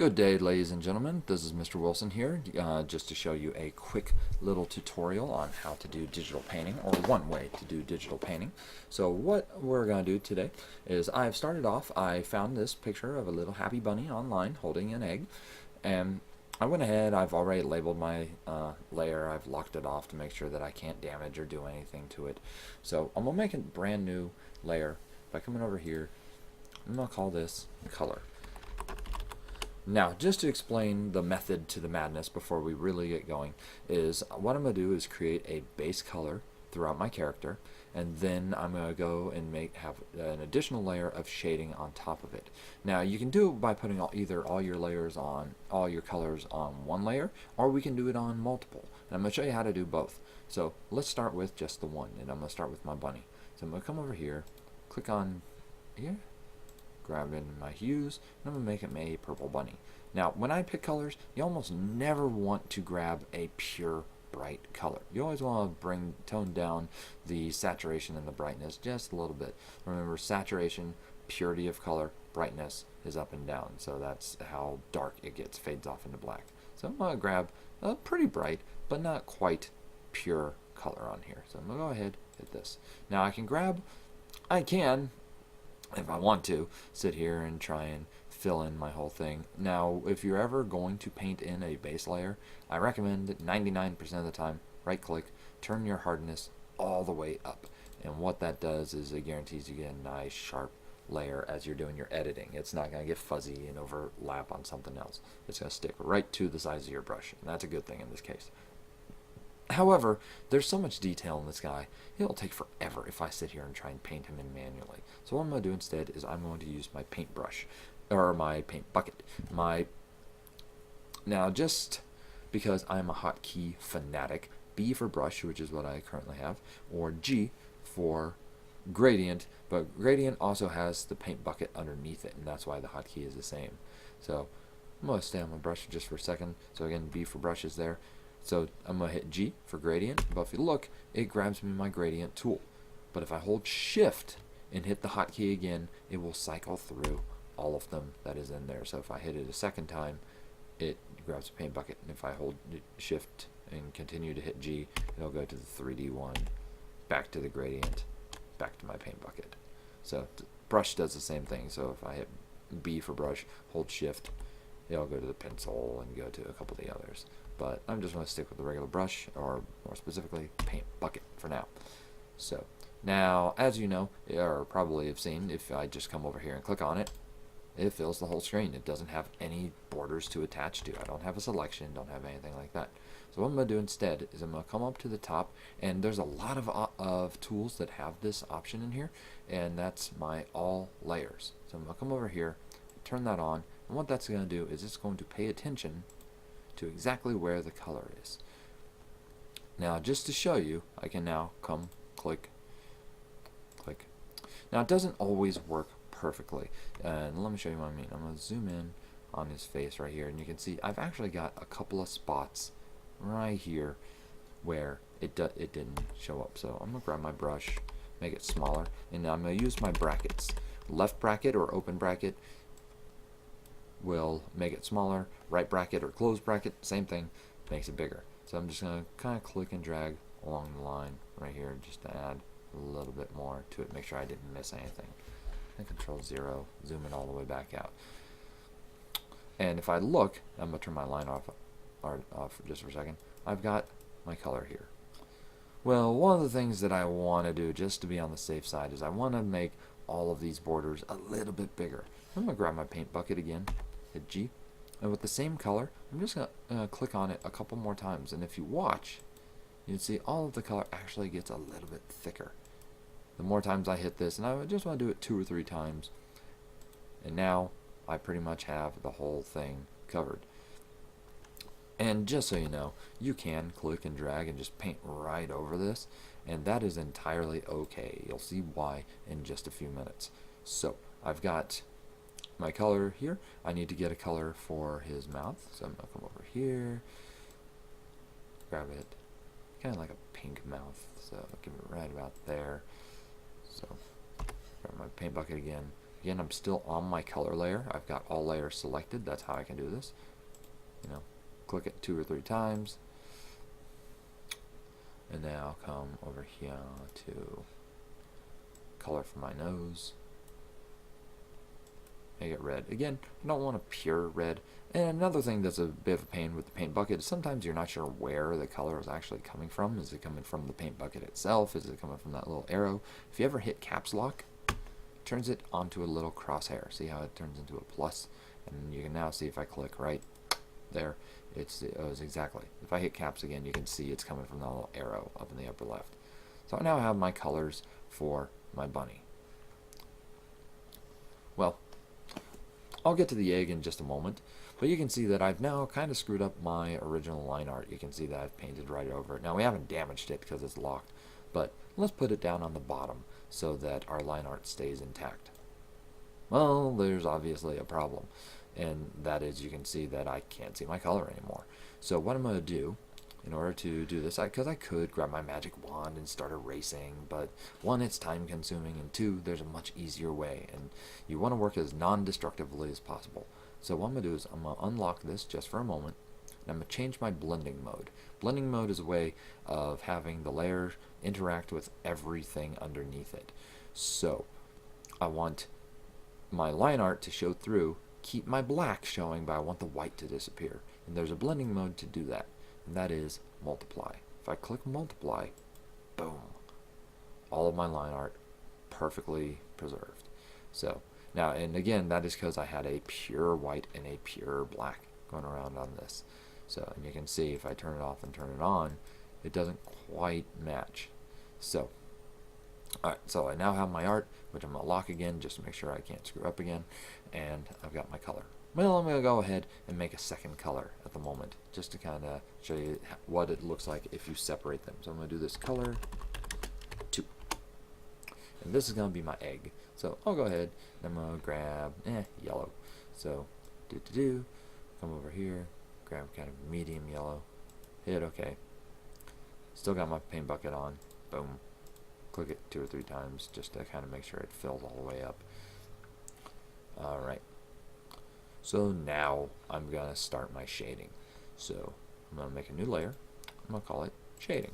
Good day, ladies and gentlemen. This is Mr. Wilson here, just to show you a quick little tutorial on how to do digital painting, or one way to do digital painting. So what we're going to do today is I found this picture of a little happy bunny online holding an egg, and I went ahead, I've already labeled my layer, I've locked it off to make sure that I can't damage or do anything to it. So I'm going to make a brand new layer by coming over here. I'm going to call this color. Now, just to explain the method to the madness before we really get going, is what I'm going to do is create a base color throughout my character, and then I'm going to go and have an additional layer of shading on top of it. Now, you can do it by putting either all your colors on one layer, or we can do it on multiple. And I'm going to show you how to do both. So let's start with just the one, and I'm going to start with my bunny. So I'm going to come over here, click on here, grab in my hues, and I'm going to make it a purple bunny. Now, when I pick colors, you almost never want to grab a pure bright color. You always want to tone down the saturation and the brightness just a little bit. Remember, saturation, purity of color, brightness is up and down. So that's how dark it gets, fades off into black. So I'm going to grab a pretty bright, but not quite pure color on here. So I'm going to go ahead, hit this. Now I can, if I want to, sit here and try and fill in my whole thing. Now, if you're ever going to paint in a base layer, I recommend that 99% of the time, right click, turn your hardness all the way up. And what that does is it guarantees you get a nice sharp layer as you're doing your editing. It's not going to get fuzzy and overlap on something else. It's going to stick right to the size of your brush, and that's a good thing in this case. However, there's so much detail in this guy, it'll take forever if I sit here and try and paint him in manually. So what I'm going to do instead is I'm going to use my paintbrush, or my paint bucket. Now, just because I'm a hotkey fanatic, B for brush, which is what I currently have, or G for gradient, but gradient also has the paint bucket underneath it, and that's why the hotkey is the same. So I'm going to stay on my brush just for a second. So again, B for brush is there. So I'm going to hit G for gradient, but if you look, it grabs me my gradient tool. But if I hold shift and hit the hotkey again, it will cycle through all of them that is in there. So if I hit it a second time, it grabs the paint bucket, and if I hold shift and continue to hit G, it'll go to the 3D one, back to the gradient, back to my paint bucket. So brush does the same thing. So if I hit B for brush, hold shift, it'll go to the pencil and go to a couple of the others. But I'm just going to stick with the regular brush, or more specifically, paint bucket for now. So now, as you know, or probably have seen, if I just come over here and click on it, it fills the whole screen. It doesn't have any borders to attach to. I don't have a selection, don't have anything like that. So what I'm going to do instead is I'm going to come up to the top, and there's a lot of tools that have this option in here, and that's my all layers. So I'm going to come over here, turn that on, and what that's going to do is it's going to pay attention to exactly where the color is. Now, just to show you, I can now come click. Now, it doesn't always work perfectly, and let me show you what I mean. I'm going to zoom in on his face right here, and you can see I've actually got a couple of spots right here where it didn't show up. So I'm going to grab my brush, make it smaller, and now I'm going to use my brackets. Left bracket or open bracket will make it smaller. Right bracket or closed bracket, same thing, makes it bigger. So I'm just going to kind of click and drag along the line right here just to add a little bit more to it, make sure I didn't miss anything. And Control 0, zoom it all the way back out. And if I look, I'm going to turn my line off just for a second. I've got my color here. Well, one of the things that I want to do, just to be on the safe side, is I want to make all of these borders a little bit bigger. I'm going to grab my paint bucket again, hit G, and with the same color, I'm just going to click on it a couple more times, and if you watch, you can see all of the color actually gets a little bit thicker. The more times I hit this, and I just want to do it 2 or 3 times, and now I pretty much have the whole thing covered. And just so you know, you can click and drag and just paint right over this, and that is entirely okay. You'll see why in just a few minutes. So I've got my color here. I need to get a color for his mouth, so I'm going to come over here, grab it, kind of like a pink mouth, so I'll give it right about there. So grab my paint bucket again, Again, I'm still on my color layer. I've got all layers selected. That's how I can do this. You know, click it 2 or 3 times. And then I'll come over here to color for my nose. Make it red. Again, I don't want a pure red. And another thing that's a bit of a pain with the paint bucket is sometimes you're not sure where the color is actually coming from. Is it coming from the paint bucket itself? Is it coming from that little arrow? If you ever hit caps lock, it turns it onto a little crosshair. See how it turns into a plus? And you can now see if I click right there, it was exactly. If I hit caps again, you can see it's coming from the little arrow up in the upper left. So I now have my colors for my bunny. Well, I'll get to the egg in just a moment, but you can see that I've now kind of screwed up my original line art. You can see that I've painted right over it. Now we haven't damaged it because it's locked, but let's put it down on the bottom so that our line art stays intact. Well, there's obviously a problem, and that is you can see that I can't see my color anymore. So what I'm going to do in order to do this, because I could grab my magic wand and start erasing, but one, it's time consuming, and two, there's a much easier way, and you want to work as non-destructively as possible. So what I'm going to do is I'm going to unlock this just for a moment, and I'm going to change my blending mode. Blending mode is a way of having the layer interact with everything underneath it. So I want my line art to show through, keep my black showing, but I want the white to disappear. And there's a blending mode to do that, and that is multiply. If I click multiply, boom, all of my line art perfectly preserved. So now, and again, that is because I had a pure white and a pure black going around on this. So, and you can see if I turn it off and turn it on, it doesn't quite match. So, alright, so I now have my art, which I'm going to lock again just to make sure I can't screw up again, and I've got my color. Well, I'm going to go ahead and make a second color at the moment, just to kind of show you what it looks like if you separate them. So I'm going to do this color 2. And this is going to be my egg. So I'll go ahead and I'm going to grab yellow. So come over here, grab kind of medium yellow, hit OK. Still got my paint bucket on. Boom. Click it 2 or 3 times just to kind of make sure it fills all the way up. Alright. So now I'm going to start my shading. So I'm going to make a new layer. I'm going to call it shading.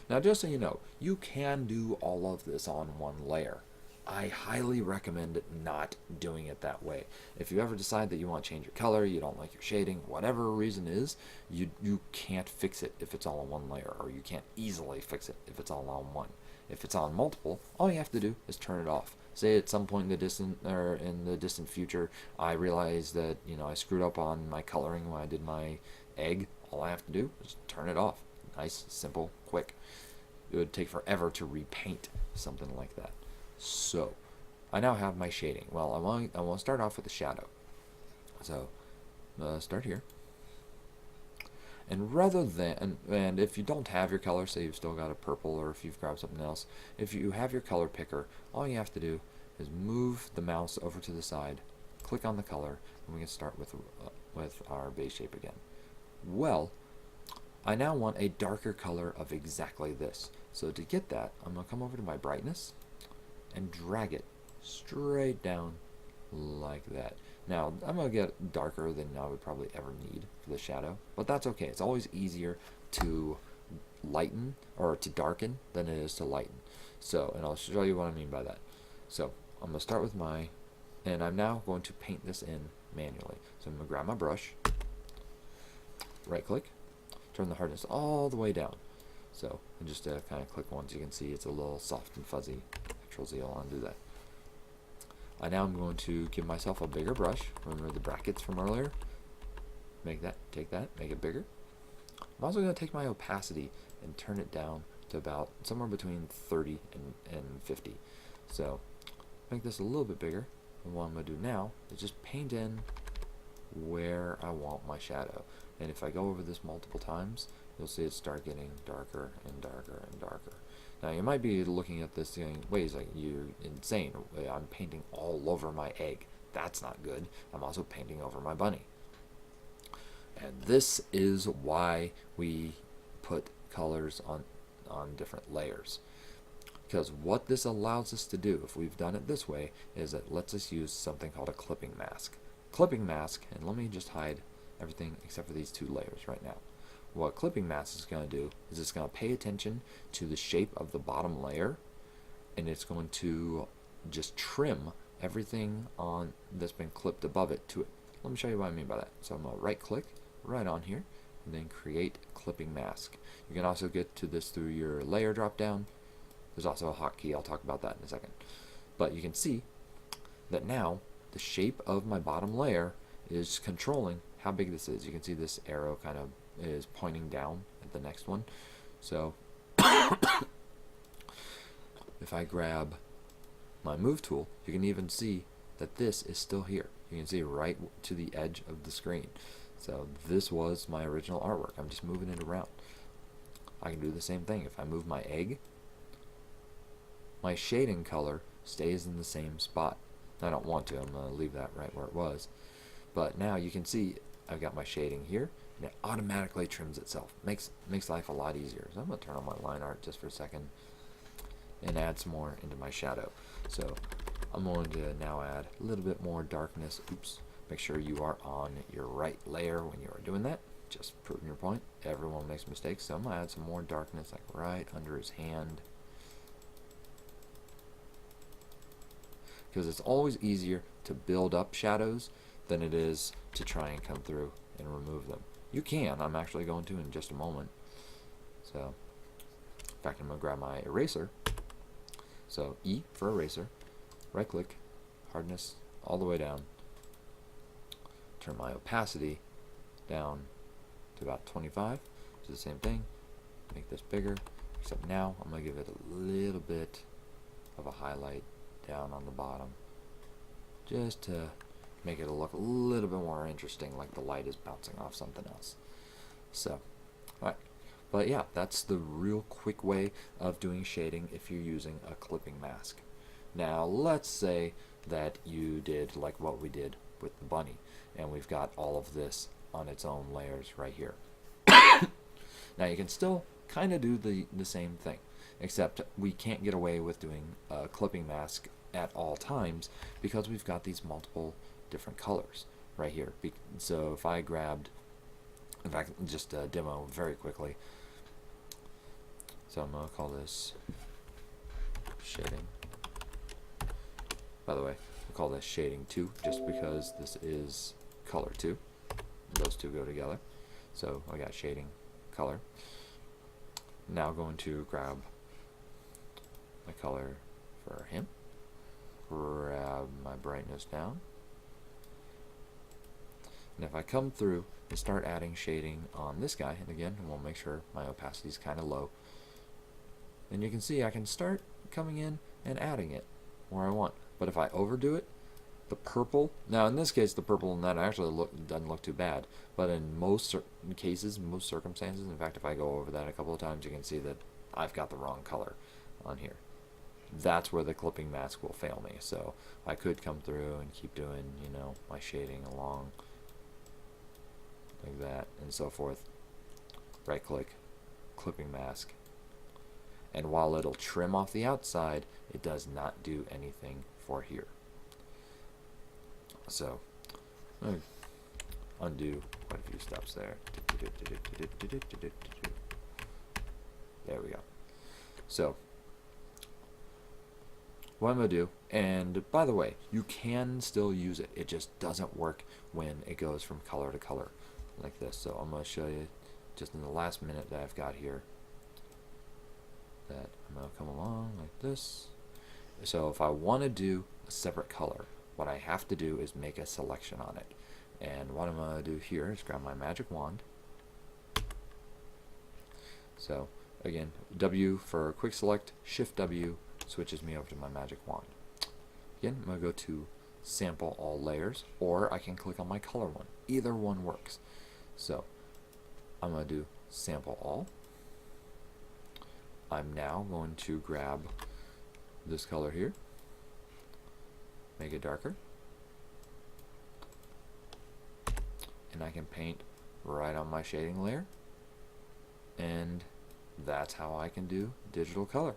Now just so you know, you can do all of this on one layer. I highly recommend not doing it that way. If you ever decide that you want to change your color, you don't like your shading, whatever reason is, you can't fix it if it's all on one layer, or you can't easily fix it if it's all on one. If it's on multiple, all you have to do is turn it off. Say at some point in the distant future, I realize that I screwed up on my coloring when I did my egg. All I have to do is turn it off. Nice, simple, quick. It would take forever to repaint something like that. So I now have my shading. Well, I want to start off with the shadow. So start here. And rather than, and if you don't have your color, say you've still got a purple, or if you've grabbed something else, if you have your color picker, all you have to do is move the mouse over to the side, click on the color, and we can start with our base shape again. Well, I now want a darker color of exactly this. So to get that, I'm going to come over to my brightness and drag it straight down like that. Now, I'm going to get darker than I would probably ever need for the shadow, but that's okay. It's always easier to lighten or to darken than it is to lighten. So, and I'll show you what I mean by that. So, I'm going to start with and I'm now going to paint this in manually. So I'm going to grab my brush, right click, turn the hardness all the way down. So, and just kind of click once, you can see it's a little soft and fuzzy. Control Z, I'll undo that. Now I'm going to give myself a bigger brush. Remember the brackets from earlier? Take that, make it bigger. I'm also going to take my opacity and turn it down to about somewhere between 30 and 50. So make this a little bit bigger. And what I'm going to do now is just paint in where I want my shadow. And if I go over this multiple times, you'll see it start getting darker and darker and darker. Now you might be looking at this saying, wait, you're insane. I'm painting all over my egg. That's not good. I'm also painting over my bunny. And this is why we put colors on different layers. Because what this allows us to do, if we've done it this way, is it lets us use something called a clipping mask. Clipping mask, and let me just hide everything except for these two layers right now. What clipping mask is going to do is it's going to pay attention to the shape of the bottom layer, and it's going to just trim everything on that's been clipped above it to it. Let me show you what I mean by that. So I'm going to right click right on here and then create clipping mask. You can also get to this through your layer drop down. There's also a hotkey. I'll talk about that in a second. But you can see that now the shape of my bottom layer is controlling how big this is. You can see this arrow kind of is pointing down at the next one. So if I grab my move tool, you can even see that this is still here. You can see right to the edge of the screen. So this was my original artwork. I'm just moving it around. I can do the same thing. If I move my egg, my shading color stays in the same spot. I don't want to. I'm going to leave that right where it was. But now you can see I've got my shading here, and it automatically trims itself. Makes life a lot easier. So I'm going to turn on my line art just for a second and add some more into my shadow. So I'm going to now add a little bit more darkness. Oops. Make sure you are on your right layer when you are doing that. Just proving your point. Everyone makes mistakes. So I'm going to add some more darkness like right under his hand. Because it's always easier to build up shadows than it is to try and come through and remove them. You can. I'm actually going to in just a moment. So, in fact, I'm going to grab my eraser. So, E for eraser. Right click. Hardness all the way down. Turn my opacity down to about 25. Do the same thing. Make this bigger. Except now I'm going to give it a little bit of a highlight down on the bottom, just to make it look a little bit more interesting, like the light is bouncing off something else. So, alright. But yeah, that's the real quick way of doing shading if you're using a clipping mask. Now, let's say that you did like what we did with the bunny, and we've got all of this on its own layers right here. Now, you can still kind of do the same thing, except we can't get away with doing a clipping mask at all times because we've got these multiple different colors right here. So if I grabbed, in fact, just a demo very quickly. So I'm going to call this shading. By the way, we'll call this shading 2 just because this is color 2. Those two go together. So I got shading color. Now going to grab my color for him, grab my brightness down, and if I come through and start adding shading on this guy, and again we'll make sure my opacity is kind of low, then you can see I can start coming in and adding it where I want. But if I overdo it, the purple, now in this case the purple and that actually doesn't look too bad, but in most cases, most circumstances, in fact if I go over that a couple of times, you can see that I've got the wrong color on here. That's where the clipping mask will fail me. So I could come through and keep doing, you know, my shading along like that and so forth. Right click, clipping mask, and while it'll trim off the outside, it does not do anything for here. So I'm gonna undo quite a few steps there. There we go. So what I'm going to do, and by the way, you can still use it. It just doesn't work when it goes from color to color like this. So I'm going to show you just in the last minute that I've got here that I'm going to come along like this. So if I want to do a separate color, what I have to do is make a selection on it. And what I'm going to do here is grab my magic wand. So again, W for quick select, Shift W switches me over to my magic wand. Again, I'm going to go to sample all layers, or I can click on my color one. Either one works. So I'm going to do sample all. I'm now going to grab this color here, make it darker, and I can paint right on my shading layer, and that's how I can do digital color.